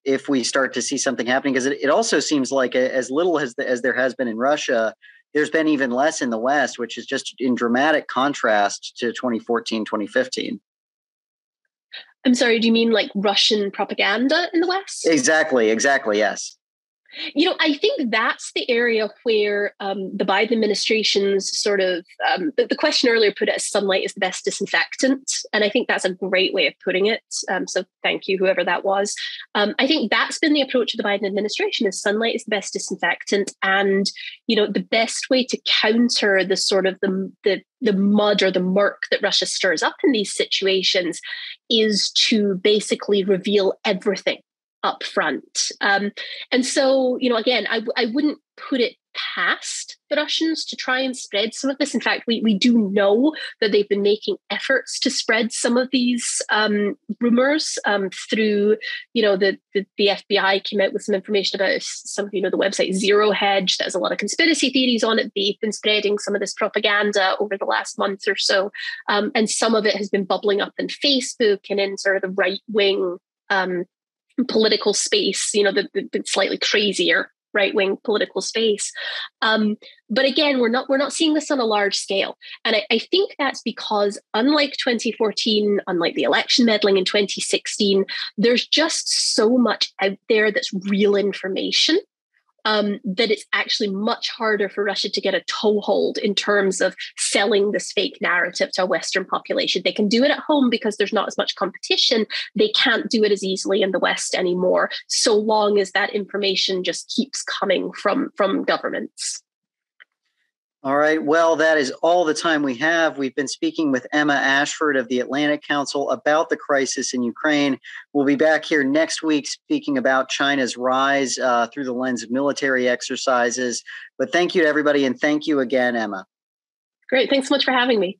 if we start to see something happening? Because it also seems like as little as there has been in Russia, there's been even less in the West, which is just in dramatic contrast to 2014, 2015. I'm sorry, do you mean like Russian propaganda in the West? Exactly, yes. I think that's the area where the Biden administration's sort of, the question earlier put it as sunlight is the best disinfectant. And I think that's a great way of putting it. So thank you, whoever that was. I think that's been the approach of the Biden administration, is sunlight is the best disinfectant. And, the best way to counter the sort of the mud or the murk that Russia stirs up in these situations is to basically reveal everything up front. And so, again, I wouldn't put it past the Russians to try and spread some of this. In fact, we do know that they've been making efforts to spread some of these rumors through, the FBI came out with some information about some of, the website Zero Hedge. There's a lot of conspiracy theories on it. They've been spreading some of this propaganda over the last month or so. And some of it has been bubbling up in Facebook and in sort of the right-wing political space, the slightly crazier right-wing political space. But again, we're not seeing this on a large scale. And I think that's because unlike 2014, unlike the election meddling in 2016, there's just so much out there that's real information that it's actually much harder for Russia to get a toehold in terms of selling this fake narrative to a Western population. They can do it at home because there's not as much competition. They can't do it as easily in the West anymore, so long as that information just keeps coming from governments. All right. Well, that is all the time we have. We've been speaking with Emma Ashford of the Atlantic Council about the crisis in Ukraine. We'll be back here next week speaking about China's rise through the lens of military exercises. But thank you to everybody, and thank you again, Emma. Great. Thanks so much for having me.